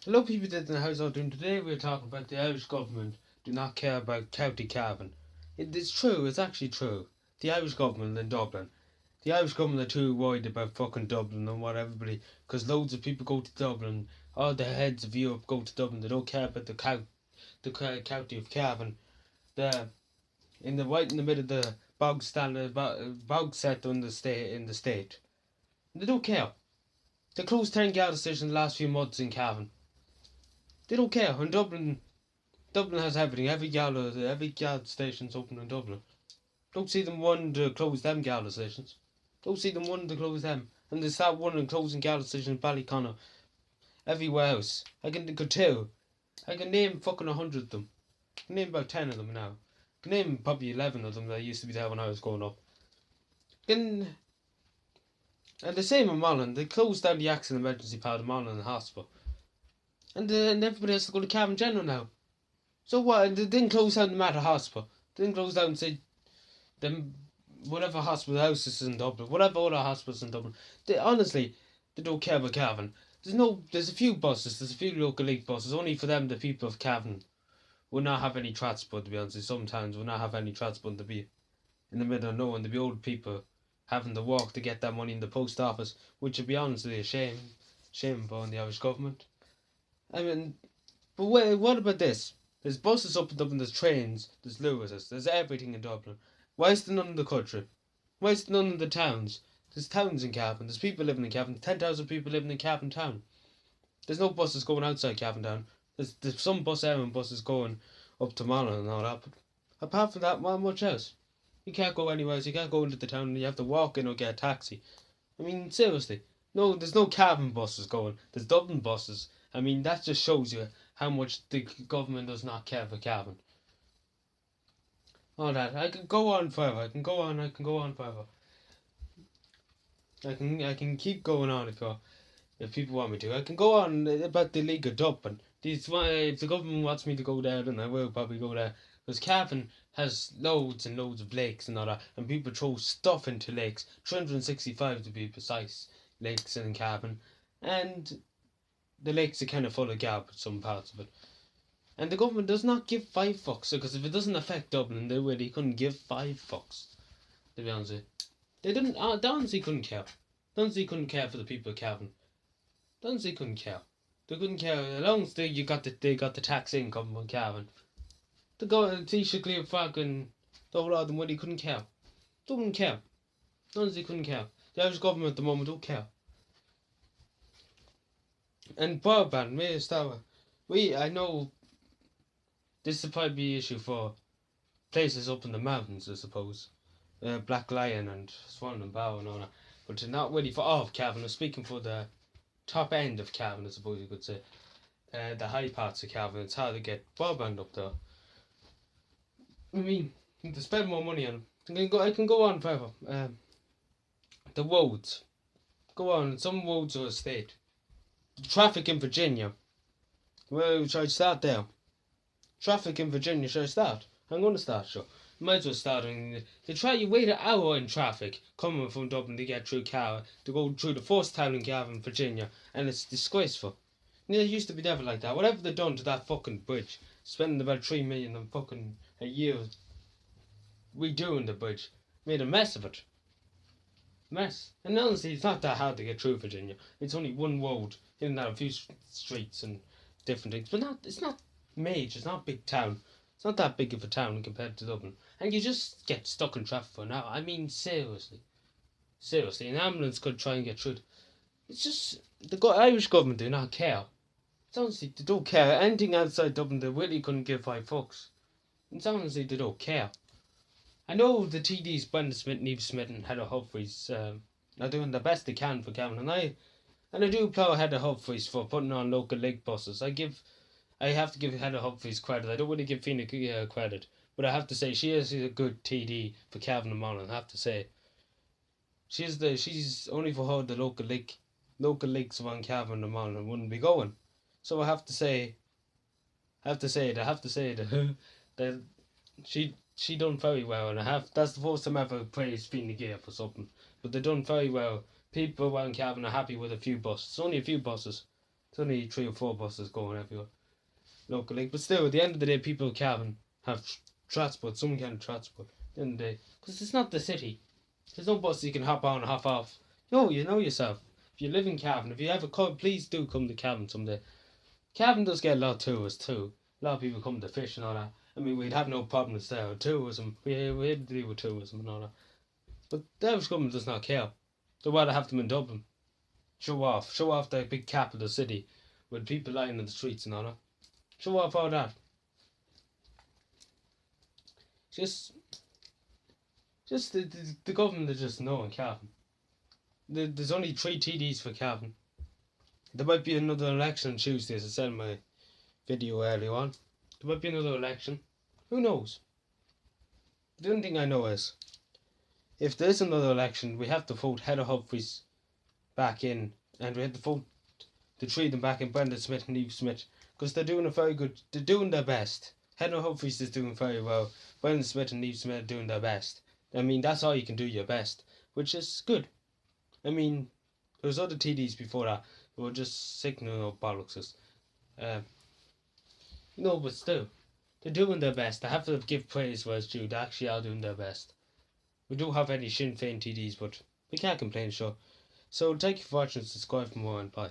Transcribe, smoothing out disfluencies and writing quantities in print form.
Hello people that in the house out doing today we're talking about the Irish government do not care about County Cavan. It is true, it's actually true. The Irish government in Dublin. The Irish government are too worried about fucking Dublin and what everybody, because loads of people go to Dublin, all the heads of Europe go to Dublin, they don't care about the county of Cavan. The right in the middle of the bog set on the state. They don't care. They closed 10 gas stations in the last few months in Cavan. They don't care. In Dublin has everything. Every gas station's open in Dublin. Don't see them wanting to close them gas stations. Don't see them wanting to close them. And they start wanting to closing gas stations in Ballyconnor. Everywhere else. I can go two. I can name fucking 100 of them. I can name about 10 of them now. I can name probably 11 of them that used to be there when I was growing up. And the same in Mullen. They closed down the accident emergency part of Mullen Hospital. And everybody has to go to Cavan General now. So what? They didn't close down the Mater Hospital. They didn't close down and say them whatever hospital houses in Dublin, whatever other hospitals in Dublin. Honestly, they don't care about Cavan. There's a few buses, there's a few local league buses, only for them the people of Cavan will not have any transport, to be honest. Sometimes will not have any transport to be in the middle of nowhere, and to be old people having to walk to get that money in the post office, which would be honestly a shame for the Irish government. I mean, but what about this? There's buses up in Dublin, there's trains, there's Lewis's, there's everything in Dublin. Why is there none in the country? Why is there none in the towns? There's towns in Cavan, there's people living in Cavan, 10,000 people living in Cavan town. There's no buses going outside Cavan town. There's some errand buses going up to Monaghan and all that, but apart from that, not much else. You can't go anywhere else, you can't go into the town and you have to walk in or get a taxi. I mean, seriously. No, there's no Cavan buses going, there's Dublin buses. I mean, that just shows you how much the government does not care for Cavan. All that. I can go on forever. I can go on forever. I can keep going on if people want me to. I can go on about the League of Dublin. If the government wants me to go there, then I will probably go there. Because Cavan has loads and loads of lakes and all that, and people throw stuff into lakes. 365 to be precise, lakes in Cavan. And the lakes are kind of full of garbage, some parts of it. And the government does not give five fucks, because if it doesn't affect Dublin, they really couldn't give five fucks, to be honest with you. They didn't, Donnelly couldn't care. Donnelly couldn't care for the people of Cavan. Donnelly couldn't care. They couldn't care, as long as they got the tax income from Cavan. The Taoiseach Clear fucking, the whole lot of them really couldn't care. They wouldn't care. Donnelly couldn't care. The Irish government at the moment don't care. And broadband, I know this will probably be an issue for places up in the mountains, I suppose. Black Lion and Swan and Bow and all that. But not really for all of Cavan. I'm speaking for the top end of Cavan, I suppose you could say. The high parts of Cavan. It's hard to get broadband up there. I mean, to spend more money on it. I can go on forever. The roads. Go on. Some roads are a state. The traffic in Virginia. Well, should I start there? Traffic in Virginia, should I start? I'm going to start, sure. Might as well start. You wait an hour in traffic coming from Dublin to get through to go through the first town in Cavan, Virginia, and it's disgraceful. It used to be never like that. Whatever they've done to that fucking bridge, spending about 3 million on fucking a year redoing the bridge, made a mess of it. Mess. And honestly, it's not that hard to get through Virginia. It's only one road, in and out a few streets and different things, but it's not major. It's not a big town. It's not that big of a town compared to Dublin. And you just get stuck in traffic for an hour. I mean, seriously. Seriously, an ambulance could try and get through it. It's just, the Irish government do not care. It's honestly, they don't care. Anything outside Dublin, they really couldn't give five fucks. It's honestly, they don't care. I know the TDs, Brendan Smith, Niamh Smith and Heather Humphreys are doing the best they can for Cavan. And I do applaud Heather Humphreys for putting on local league buses. I have to give Heather Humphreys credit. I don't really give Fianna credit, but I have to say she is a good TD for Cavan and Monaghan. I have to say, she's only for her the local leagues around Cavan and Monaghan wouldn't be going. So I have to say that that she done very well, and that's the first time I ever praised Fianna Gael for something. But they done very well. People around Cavan are happy with a few buses. It's only a few buses. There's only 3 or 4 buses going everywhere locally. But still, at the end of the day, people in Cavan have transport, some kind of transport. At the end of the day, because it's not the city. There's no bus you can hop on and hop off. You know yourself. If you live in Cavan, if you ever come, please do come to Cavan someday. Cavan does get a lot of tourists too. A lot of people come to fish and all that. I mean, we'd have no problems there with tourism. We're able to deal with tourism and all that. But the Irish government does not care. They'd rather have them in Dublin. Show off the big capital city with people lying in the streets and all that. Show off all that. Just the government is just no in Cavan. There's only 3 TDs for Cavan. There might be another election on Tuesday, as I said in my video earlier on. There might be another election. Who knows? The only thing I know is, if there is another election, we have to vote Heather Humphreys back in, and we have to vote the 3 of them back in, Brendan Smith and Eve Smith, because they're doing they're doing their best. Heather Humphreys is doing very well. Brendan Smith and Eve Smith are doing their best. I mean, that's all you can do your best, which is good. I mean, there was other TDs before that who were just signaling or bollocks. But still, they're doing their best. I have to give praise where it's due. They actually are doing their best. We do have any Sinn Féin TDs, but we can't complain, sure. So thank you for watching. Subscribe for more, and bye.